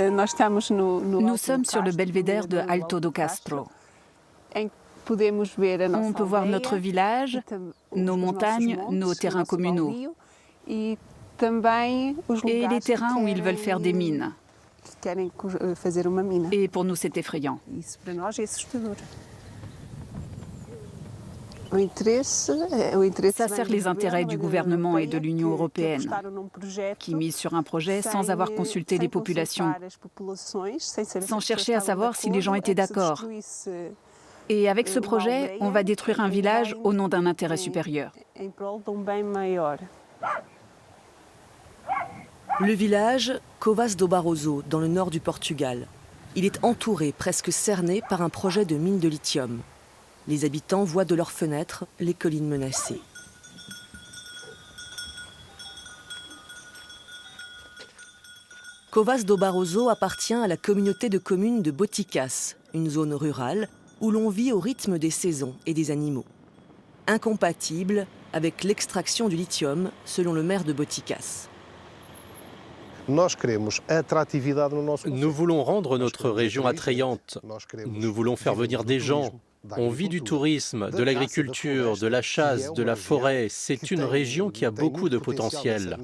Nous sommes sur le belvédère de Alto do Castro. On peut voir notre village, nos montagnes, nos terrains communaux et les terrains où ils veulent faire des mines. Et pour nous, c'est effrayant. Ça sert les intérêts du gouvernement et de l'Union européenne, qui misent sur un projet sans avoir consulté les populations, sans chercher à savoir si les gens étaient d'accord. Et avec ce projet, on va détruire un village au nom d'un intérêt supérieur. Le village Covas do Barroso, dans le nord du Portugal. Il est entouré, presque cerné, par un projet de mine de lithium. Les habitants voient de leurs fenêtres les collines menacées. Covas do Barroso appartient à la communauté de communes de Boticas, une zone rurale où l'on vit au rythme des saisons et des animaux. Incompatible avec l'extraction du lithium, selon le maire de Boticas. Nous voulons rendre notre région attrayante. Nous voulons faire venir des gens. On vit du tourisme, de l'agriculture, de la chasse, de la forêt. C'est une région qui a beaucoup de potentiel.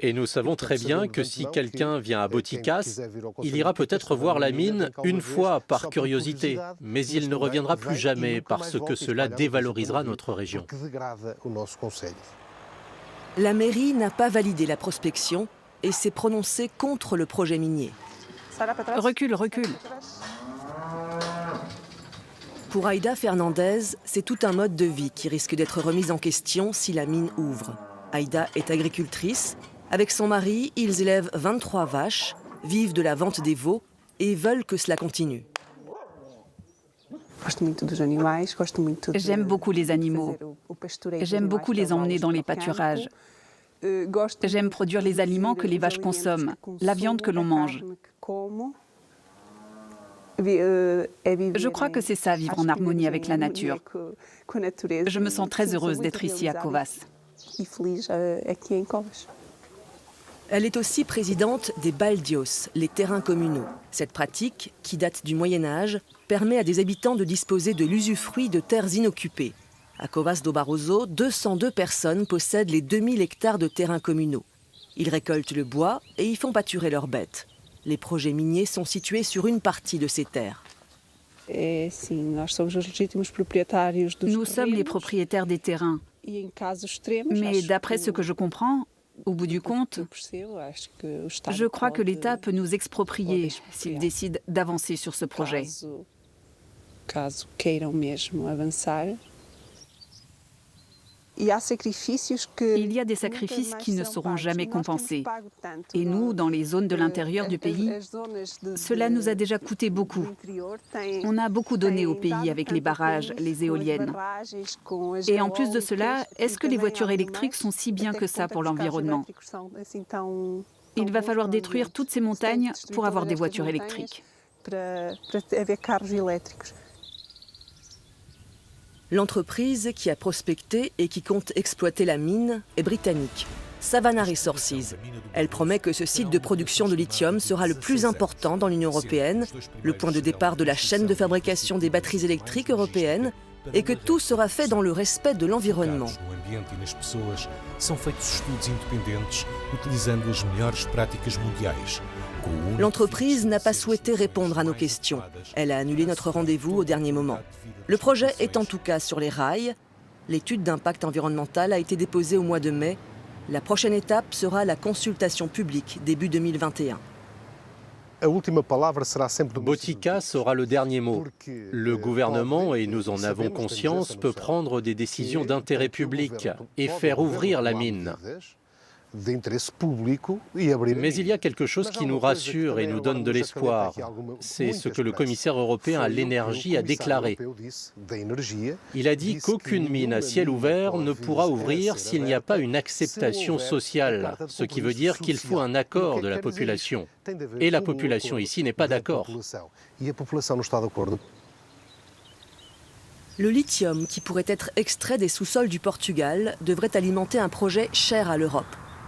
Et nous savons très bien que si quelqu'un vient à Boticas, il ira peut-être voir la mine une fois par curiosité, mais il ne reviendra plus jamais parce que cela dévalorisera notre région. La mairie n'a pas validé la prospection et s'est prononcée contre le projet minier. Recule, recule. Pour Aïda Fernandez, c'est tout un mode de vie qui risque d'être remis en question si la mine ouvre. Aïda est agricultrice. Avec son mari, ils élèvent 23 vaches, vivent de la vente des veaux et veulent que cela continue. J'aime beaucoup les animaux. J'aime beaucoup les emmener dans les pâturages. J'aime produire les aliments que les vaches consomment, la viande que l'on mange. Je crois que c'est ça, vivre en harmonie avec la nature. Je me sens très heureuse d'être ici à Covas. Elle est aussi présidente des baldios, les terrains communaux. Cette pratique, qui date du Moyen-Âge, permet à des habitants de disposer de l'usufruit de terres inoccupées. À Covas do Barroso, 202 personnes possèdent les 2000 hectares de terrains communaux. Ils récoltent le bois et y font pâturer leurs bêtes. Les projets miniers sont situés sur une partie de ces terres. Nous sommes les propriétaires des terrains. Mais d'après ce que je comprends, au bout du compte, je crois que l'État peut nous exproprier s'il décide d'avancer sur ce projet. Il y a des sacrifices qui ne seront jamais compensés. Et nous, dans les zones de l'intérieur du pays, cela nous a déjà coûté beaucoup. On a beaucoup donné au pays avec les barrages, les éoliennes. Et en plus de cela, est-ce que les voitures électriques sont si bien que ça pour l'environnement? Il va falloir détruire toutes ces montagnes pour avoir des voitures électriques. L'entreprise qui a prospecté et qui compte exploiter la mine est britannique, Savannah Resources. Elle promet que ce site de production de lithium sera le plus important dans l'Union européenne, le point de départ de la chaîne de fabrication des batteries électriques européennes, et que tout sera fait dans le respect de l'environnement. L'entreprise n'a pas souhaité répondre à nos questions. Elle a annulé notre rendez-vous au dernier moment. Le projet est en tout cas sur les rails. L'étude d'impact environnemental a été déposée au mois de mai. La prochaine étape sera la consultation publique début 2021. Boticas aura le dernier mot. Le gouvernement, et nous en avons conscience, peut prendre des décisions d'intérêt public et faire ouvrir la mine. Mais il y a quelque chose qui nous rassure et nous donne de l'espoir. C'est ce que le commissaire européen à l'énergie a déclaré. Il a dit qu'aucune mine à ciel ouvert ne pourra ouvrir s'il n'y a pas une acceptation sociale, ce qui veut dire qu'il faut un accord de la population. Et la population ici n'est pas d'accord. Le lithium qui pourrait être extrait des sous-sols du Portugal devrait alimenter un projet cher à l'Europe.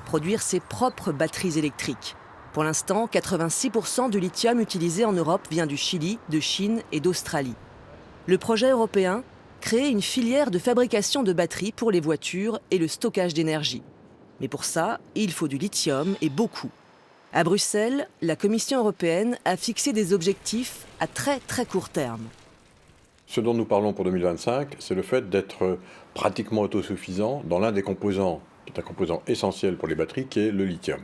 Produire ses propres batteries électriques. Pour l'instant, 86% du lithium utilisé en Europe vient du Chili, de Chine et d'Australie. Le projet européen, créer une filière de fabrication de batteries pour les voitures et le stockage d'énergie. Mais pour ça, il faut du lithium et beaucoup. À Bruxelles, la Commission européenne a fixé des objectifs à très très court terme. Ce dont nous parlons pour 2025, c'est le fait d'être pratiquement autosuffisant dans l'un des composants, qui est un composant essentiel pour les batteries, qui est le lithium.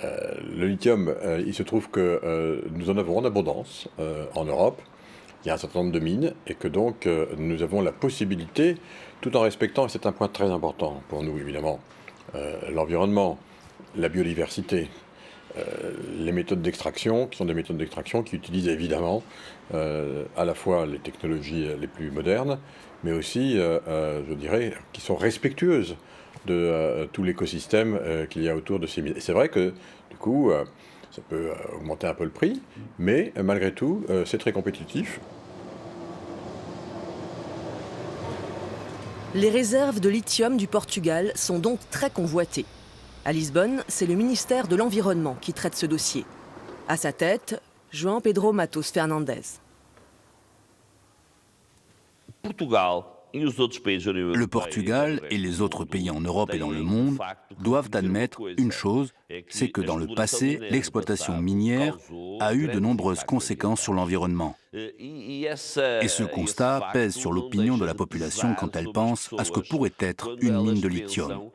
Le lithium, il se trouve que nous en avons en abondance en Europe. Il y a un certain nombre de mines et que donc nous avons la possibilité, tout en respectant, et c'est un point très important pour nous évidemment, l'environnement, la biodiversité, les méthodes d'extraction, qui sont des méthodes d'extraction qui utilisent évidemment à la fois les technologies les plus modernes, mais aussi, je dirais, qui sont respectueuses de tout l'écosystème qu'il y a autour de ces mines. Et c'est vrai que, du coup, ça peut augmenter un peu le prix, mais malgré tout, c'est très compétitif. Les réserves de lithium du Portugal sont donc très convoitées. À Lisbonne, c'est le ministère de l'Environnement qui traite ce dossier. À sa tête, João Pedro Matos Fernandes. Le Portugal et les autres pays en Europe et dans le monde doivent admettre une chose, c'est que dans le passé, l'exploitation minière a eu de nombreuses conséquences sur l'environnement. Et ce constat pèse sur l'opinion de la population quand elle pense à ce que pourrait être une mine de lithium.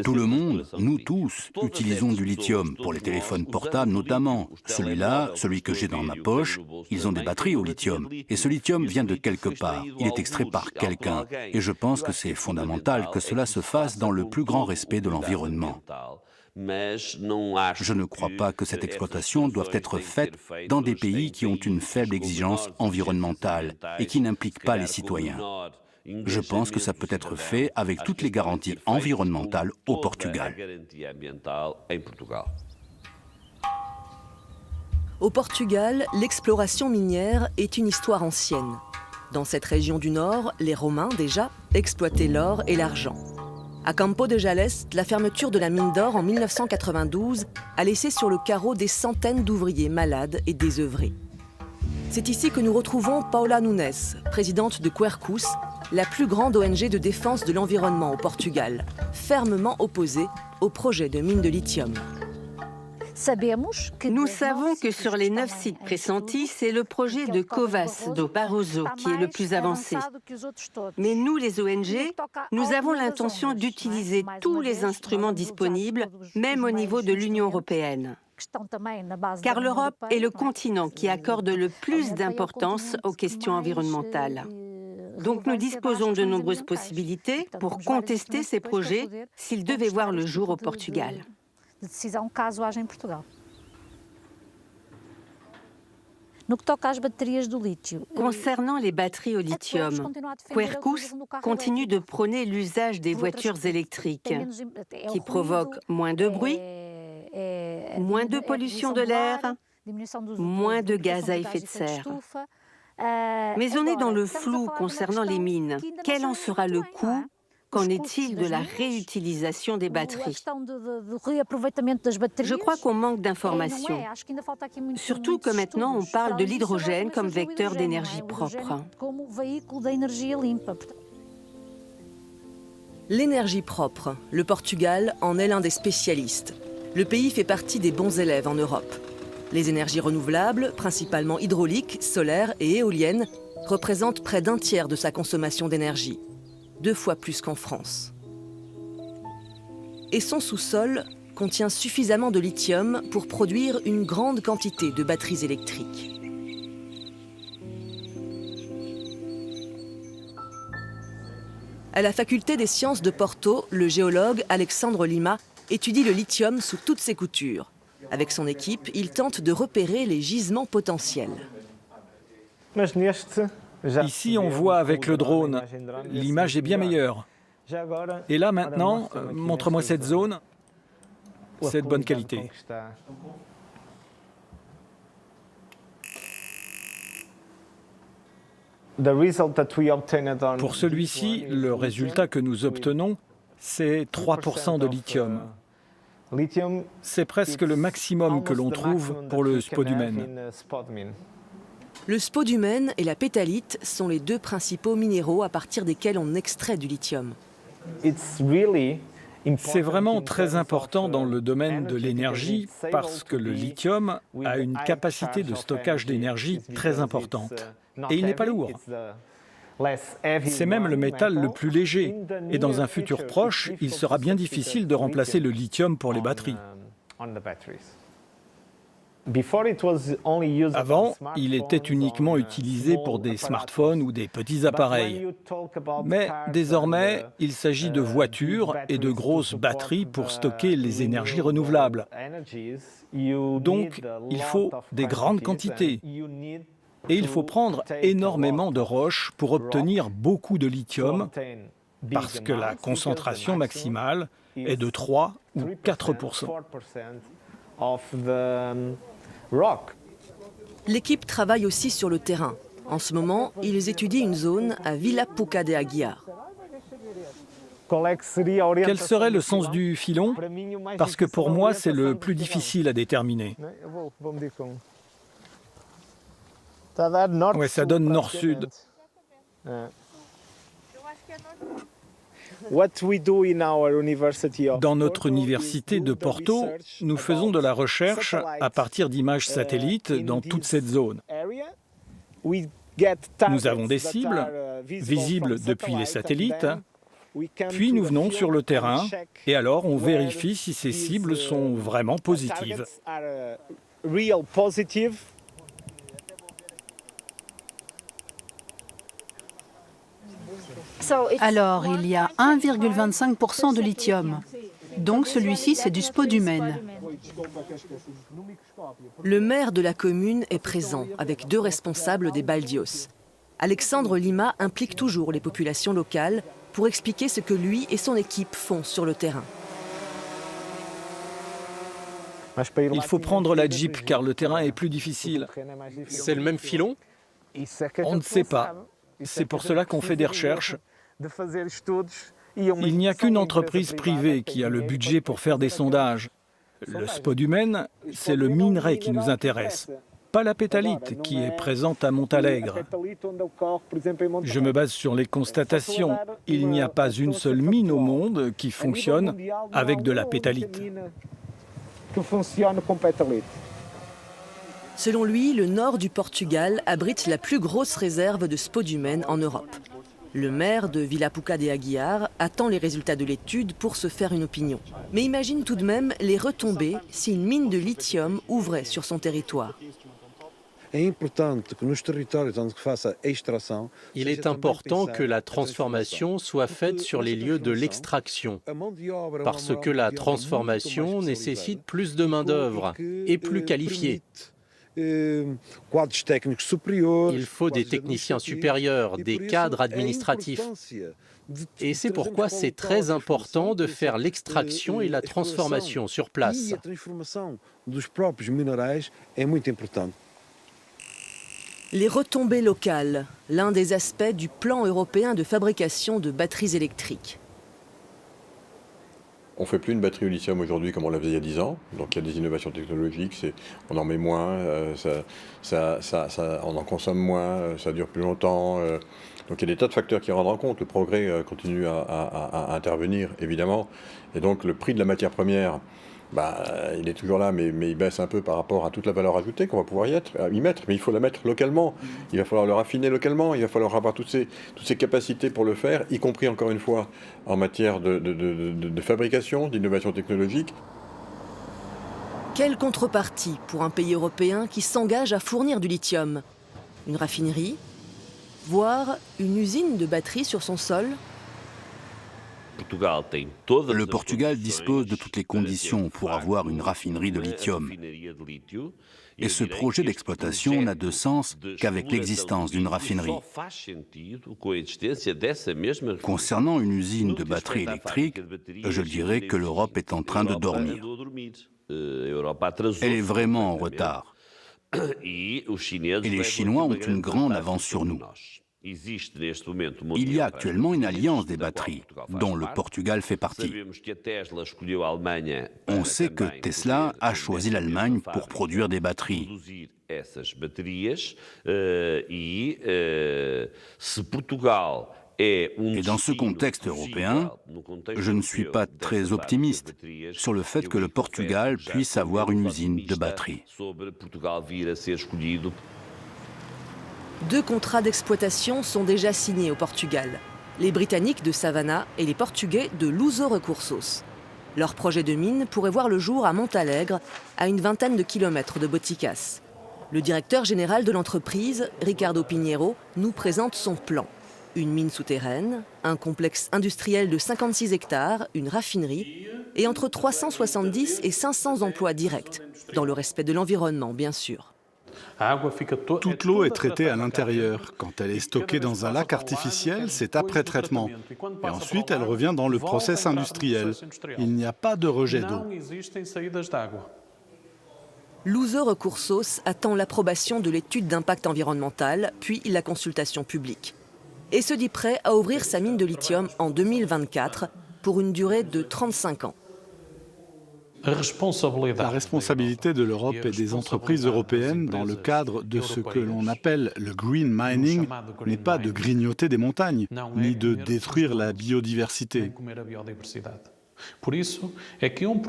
Tout le monde, nous tous, utilisons du lithium, pour les téléphones portables notamment. Celui-là, celui que j'ai dans ma poche, ils ont des batteries au lithium. Et ce lithium vient de quelque part, il est extrait par quelqu'un. Et je pense que c'est fondamental que cela se fasse dans le plus grand respect de l'environnement. Je ne crois pas que cette exploitation doive être faite dans des pays qui ont une faible exigence environnementale et qui n'impliquent pas les citoyens. Je pense que ça peut être fait avec toutes les garanties environnementales au Portugal. Au Portugal, l'exploration minière est une histoire ancienne. Dans cette région du Nord, les Romains, déjà, exploitaient l'or et l'argent. À Campo de Jaleste, la fermeture de la mine d'or en 1992 a laissé sur le carreau des centaines d'ouvriers malades et désœuvrés. C'est ici que nous retrouvons Paula Nunes, présidente de Quercus, la plus grande ONG de défense de l'environnement au Portugal, fermement opposée au projet de mine de lithium. Nous savons que sur les 9 sites pressentis, c'est le projet de Covas do Barroso qui est le plus avancé. Mais nous, les ONG, nous avons l'intention d'utiliser tous les instruments disponibles, même au niveau de l'Union européenne. Car l'Europe est le continent qui accorde le plus d'importance aux questions environnementales. Donc nous disposons de nombreuses possibilités pour contester ces projets s'ils devaient voir le jour au Portugal. Concernant les batteries au lithium, Quercus continue de prôner l'usage des voitures électriques qui provoquent moins de bruit, moins de pollution de l'air, moins de gaz à effet de serre. Mais on est dans le flou concernant les mines. Quel en sera le coût? Qu'en est-il de la réutilisation des batteries? Je crois qu'on manque d'informations. Surtout que maintenant on parle de l'hydrogène comme vecteur d'énergie propre. L'énergie propre, le Portugal en est l'un des spécialistes. Le pays fait partie des bons élèves en Europe. Les énergies renouvelables, principalement hydrauliques, solaires et éoliennes, représentent près d'un tiers de sa consommation d'énergie, 2 fois plus qu'en France. Et son sous-sol contient suffisamment de lithium pour produire une grande quantité de batteries électriques. À la faculté des sciences de Porto, le géologue Alexandre Lima étudie le lithium sous toutes ses coutures. Avec son équipe, il tente de repérer les gisements potentiels. Ici, on voit avec le drone, l'image est bien meilleure. Et là, maintenant, montre-moi cette zone, c'est de bonne qualité. Pour celui-ci, le résultat que nous obtenons, c'est 3% de lithium. C'est presque le maximum que l'on trouve pour le spodumène. Le spodumène et la pétalite sont les deux principaux minéraux à partir desquels on extrait du lithium. C'est vraiment très important dans le domaine de l'énergie parce que le lithium a une capacité de stockage d'énergie très importante. Et il n'est pas lourd. C'est même le métal le plus léger. Et dans un futur proche, il sera bien difficile de remplacer le lithium pour les batteries. Avant, il était uniquement utilisé pour des smartphones ou des petits appareils. Mais désormais, il s'agit de voitures et de grosses batteries pour stocker les énergies renouvelables. Donc, il faut des grandes quantités. Et il faut prendre énormément de roches pour obtenir beaucoup de lithium, parce que la concentration maximale est de 3 ou 4%. L'équipe travaille aussi sur le terrain. En ce moment, ils étudient une zone à Vilapuca de Aguiar. Quel serait le sens du filon? Parce que pour moi, c'est le plus difficile à déterminer. Ouais, ça donne nord-sud. Dans notre université de Porto, nous faisons de la recherche à partir d'images satellites dans toute cette zone. Nous avons des cibles visibles depuis les satellites, puis nous venons sur le terrain et alors on vérifie si ces cibles sont vraiment positives. Alors, il y a 1,25% de lithium. Donc celui-ci, c'est du spodumène. Le maire de la commune est présent, avec 2 responsables des Baldios. Alexandre Lima implique toujours les populations locales pour expliquer ce que lui et son équipe font sur le terrain. Il faut prendre la Jeep car le terrain est plus difficile. C'est le même filon? On ne sait pas. C'est pour cela qu'on fait des recherches. Il n'y a qu'une entreprise privée qui a le budget pour faire des sondages. Le spodumène, c'est le minerai qui nous intéresse, pas la pétalite qui est présente à Montalegre. Je me base sur les constatations. Il n'y a pas une seule mine au monde qui fonctionne avec de la pétalite. Selon lui, le nord du Portugal abrite la plus grosse réserve de spodumène en Europe. Le maire de Vilapuca de Aguiar attend les résultats de l'étude pour se faire une opinion. Mais imagine tout de même les retombées si une mine de lithium ouvrait sur son territoire. Il est important que la transformation soit faite sur les lieux de l'extraction, parce que la transformation nécessite plus de main-d'œuvre et plus qualifiée. Il faut des techniciens supérieurs, des cadres administratifs. Et c'est pourquoi c'est très important de faire l'extraction et la transformation sur place. Les retombées locales, l'un des aspects du plan européen de fabrication de batteries électriques. On ne fait plus une batterie au lithium aujourd'hui comme on la faisait il y a 10 ans. Donc il y a des innovations technologiques, on en met moins, on en consomme moins, ça dure plus longtemps. Donc il y a des tas de facteurs qui rentrent en compte. Le progrès continue à intervenir, évidemment. Et donc le prix de la matière première, il est toujours là, mais il baisse un peu par rapport à toute la valeur ajoutée qu'on va pouvoir y mettre. Mais il faut la mettre localement. Il va falloir le raffiner localement. Il va falloir avoir toutes ces capacités pour le faire, y compris, encore une fois, en matière de fabrication, d'innovation technologique. Quelle contrepartie pour un pays européen qui s'engage à fournir du lithium? Une raffinerie? Voire une usine de batterie sur son sol? Le Portugal dispose de toutes les conditions pour avoir une raffinerie de lithium. Et ce projet d'exploitation n'a de sens qu'avec l'existence d'une raffinerie. Concernant une usine de batterie électrique, je dirais que l'Europe est en train de dormir. Elle est vraiment en retard. Et les Chinois ont une grande avance sur nous. Il y a actuellement une alliance des batteries, dont le Portugal fait partie. On sait que Tesla a choisi l'Allemagne pour produire des batteries. Et dans ce contexte européen, je ne suis pas très optimiste sur le fait que le Portugal puisse avoir une usine de batteries. 2 contrats d'exploitation sont déjà signés au Portugal. Les Britanniques de Savannah et les Portugais de Luso Recursos. Leur projet de mine pourrait voir le jour à Montalegre, à une vingtaine de kilomètres de Boticas. Le directeur général de l'entreprise, Ricardo Pinheiro, nous présente son plan. Une mine souterraine, un complexe industriel de 56 hectares, une raffinerie et entre 370 et 500 emplois directs, dans le respect de l'environnement bien sûr. Toute l'eau est traitée à l'intérieur. Quand elle est stockée dans un lac artificiel, c'est après traitement. Et ensuite, elle revient dans le process industriel. Il n'y a pas de rejet d'eau. Luso Recursos attend l'approbation de l'étude d'impact environnemental, puis la consultation publique. Et se dit prêt à ouvrir sa mine de lithium en 2024 pour une durée de 35 ans. La responsabilité de l'Europe et des entreprises européennes dans le cadre de ce que l'on appelle le green mining n'est pas de grignoter des montagnes, ni de détruire la biodiversité.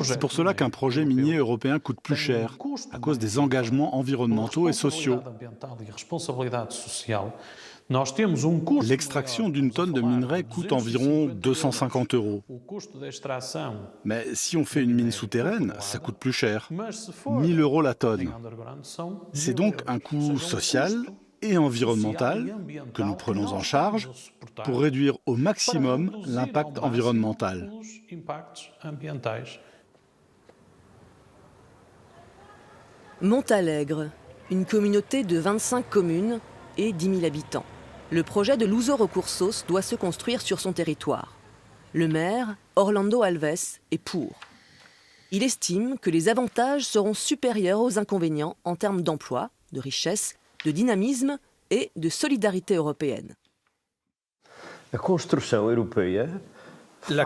C'est pour cela qu'un projet minier européen coûte plus cher, à cause des engagements environnementaux et sociaux. L'extraction d'une tonne de minerai coûte environ 250 €. Mais si on fait une mine souterraine, ça coûte plus cher, 1 000 € la tonne. C'est donc un coût social et environnemental que nous prenons en charge pour réduire au maximum l'impact environnemental. Montalegre, une communauté de 25 communes et 10 000 habitants. Le projet de Luso Recursos doit se construire sur son territoire. Le maire, Orlando Alves, est pour. Il estime que les avantages seront supérieurs aux inconvénients en termes d'emploi, de richesse, de dynamisme et de solidarité européenne. La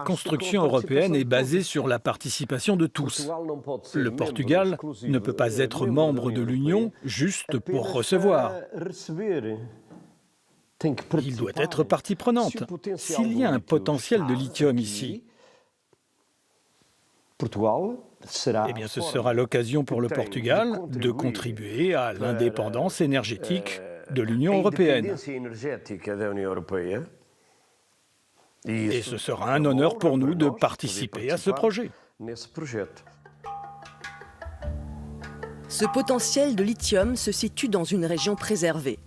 construction européenne est basée sur la participation de tous. Le Portugal ne peut pas être membre de l'Union juste pour recevoir. Il doit être partie prenante. S'il y a un potentiel de lithium ici, eh bien ce sera l'occasion pour le Portugal de contribuer à l'indépendance énergétique de l'Union européenne. Et ce sera un honneur pour nous de participer à ce projet. Ce potentiel de lithium se situe dans une région préservée.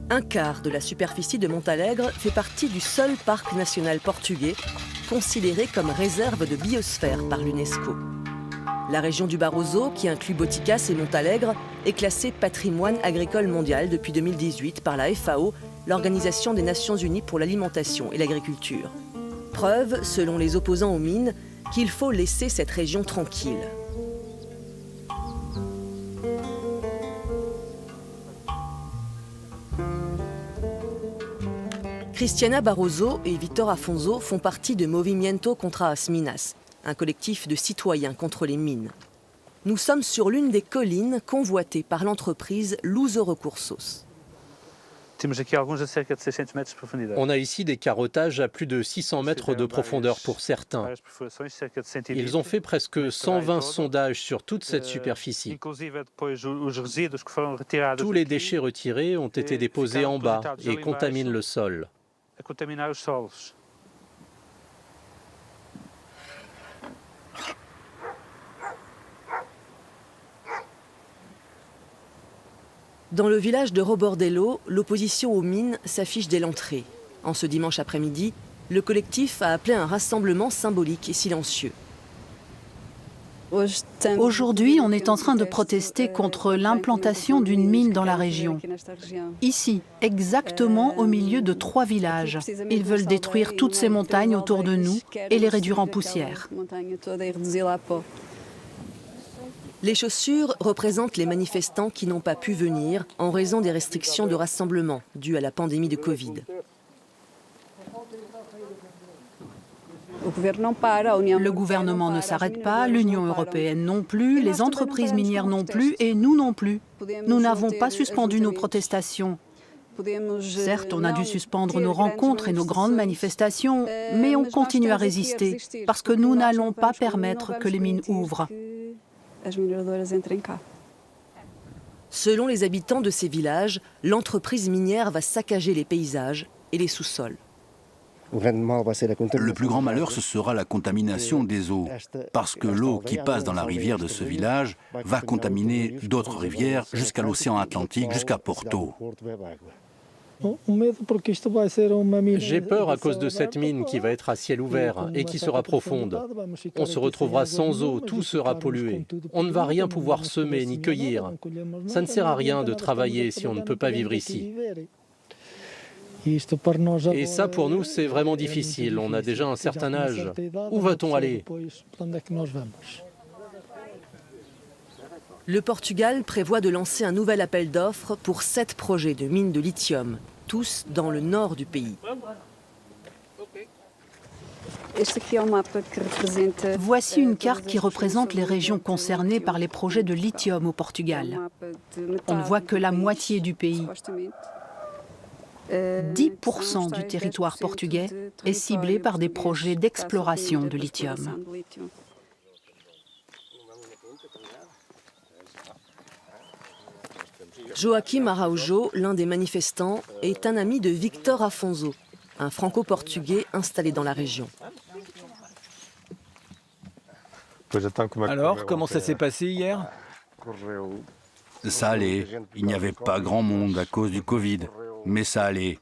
1/4 de la superficie de Montalegre fait partie du seul parc national portugais, considéré comme réserve de biosphère par l'UNESCO. La région du Barroso, qui inclut Boticas et Montalegre, est classée patrimoine agricole mondial depuis 2018 par la FAO, l'Organisation des Nations Unies pour l'alimentation et l'agriculture. Preuve, selon les opposants aux mines, qu'il faut laisser cette région tranquille. Cristiana Barroso et Victor Afonso font partie de Movimento contra as Minas, un collectif de citoyens contre les mines. Nous sommes sur l'une des collines convoitées par l'entreprise Luso Recursos. On a ici des carottages à plus de 600 mètres de profondeur pour certains. Ils ont fait presque 120 sondages sur toute cette superficie. Tous les déchets retirés ont été déposés en bas et contaminent le sol. Dans le village de Robordello, l'opposition aux mines s'affiche dès l'entrée. En ce dimanche après-midi, le collectif a appelé un rassemblement symbolique et silencieux. Aujourd'hui, on est en train de protester contre l'implantation d'une mine dans la région. Ici, exactement au milieu de 3 villages. Ils veulent détruire toutes ces montagnes autour de nous et les réduire en poussière. Les chaussures représentent les manifestants qui n'ont pas pu venir en raison des restrictions de rassemblement dues à la pandémie de Covid. Le gouvernement ne s'arrête pas, l'Union européenne non plus, les entreprises minières non plus et nous non plus. Nous n'avons pas suspendu nos protestations. Certes, on a dû suspendre nos rencontres et nos grandes manifestations, mais on continue à résister parce que nous n'allons pas permettre que les mines ouvrent. Selon les habitants de ces villages, l'entreprise minière va saccager les paysages et les sous-sols. Le plus grand malheur, ce sera la contamination des eaux, parce que l'eau qui passe dans la rivière de ce village va contaminer d'autres rivières jusqu'à l'océan Atlantique, jusqu'à Porto. J'ai peur à cause de cette mine qui va être à ciel ouvert et qui sera profonde. On se retrouvera sans eau, tout sera pollué. On ne va rien pouvoir semer ni cueillir. Ça ne sert à rien de travailler si on ne peut pas vivre ici. Et ça, pour nous, c'est vraiment difficile. On a déjà un certain âge. Où va-t-on aller ? Le Portugal prévoit de lancer un nouvel appel d'offres pour 7 projets de mines de lithium, tous dans le nord du pays. Voici une carte qui représente les régions concernées par les projets de lithium au Portugal. On ne voit que la moitié du pays. 10% du territoire portugais est ciblé par des projets d'exploration de lithium. Joaquim Araujo, l'un des manifestants, est un ami de Victor Afonso, un franco-portugais installé dans la région. Alors, comment ça s'est passé hier ? Ça allait. Il n'y avait pas grand monde à cause du Covid, mais ça allait.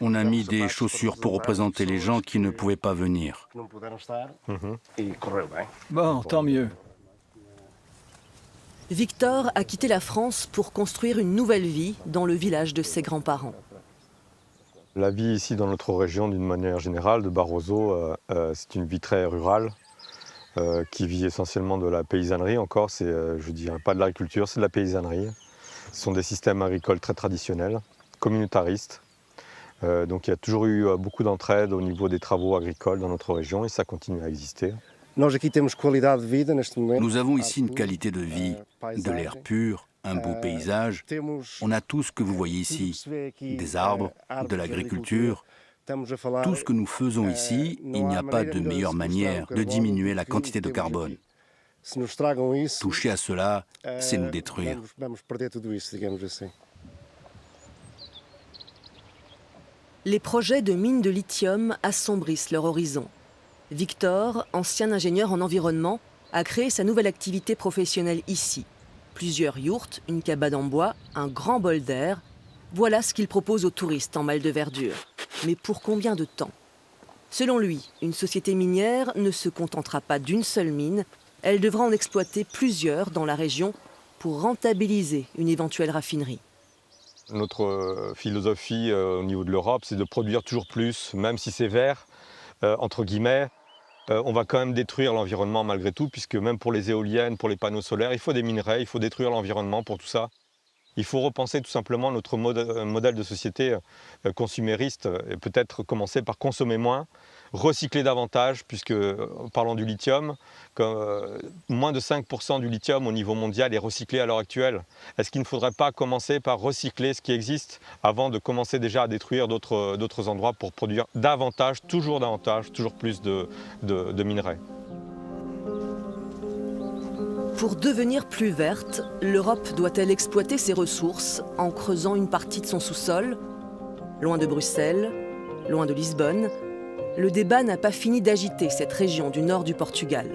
On a mis des chaussures pour représenter les gens qui ne pouvaient pas venir. Bon, tant mieux. Victor a quitté la France pour construire une nouvelle vie dans le village de ses grands-parents. La vie ici dans notre région, d'une manière générale, de Barroso, c'est une vie très rurale, qui vit essentiellement de la paysannerie encore. C'est, je dirais pas de l'agriculture, c'est de la paysannerie. Ce sont des systèmes agricoles très traditionnels, communautaristes. Donc il y a toujours eu beaucoup d'entraide au niveau des travaux agricoles dans notre région et ça continue à exister. Nous avons ici une qualité de vie, de l'air pur, un beau paysage. On a tout ce que vous voyez ici, des arbres, de l'agriculture. Tout ce que nous faisons ici, il n'y a pas de meilleure manière de diminuer la quantité de carbone. Toucher à cela, c'est nous détruire. Les projets de mines de lithium assombrissent leur horizon. Victor, ancien ingénieur en environnement, a créé sa nouvelle activité professionnelle ici. Plusieurs yourtes, une cabane en bois, un grand bol d'air. Voilà ce qu'il propose aux touristes en mal de verdure. Mais pour combien de temps ? Selon lui, une société minière ne se contentera pas d'une seule mine. Elle devra en exploiter plusieurs dans la région pour rentabiliser une éventuelle raffinerie. Notre philosophie au niveau de l'Europe, c'est de produire toujours plus, même si c'est vert, entre guillemets. On va quand même détruire l'environnement malgré tout, puisque même pour les éoliennes, pour les panneaux solaires, il faut des minerais, il faut détruire l'environnement pour tout ça. Il faut repenser tout simplement notre modèle de société consumériste et peut-être commencer par consommer moins, recycler davantage, puisque, parlant du lithium, moins de 5% du lithium au niveau mondial est recyclé à l'heure actuelle. Est-ce qu'il ne faudrait pas commencer par recycler ce qui existe avant de commencer déjà à détruire d'autres endroits pour produire davantage, toujours plus de minerais ? Pour devenir plus verte, l'Europe doit-elle exploiter ses ressources en creusant une partie de son sous-sol ? Loin de Bruxelles, loin de Lisbonne, le débat n'a pas fini d'agiter cette région du nord du Portugal.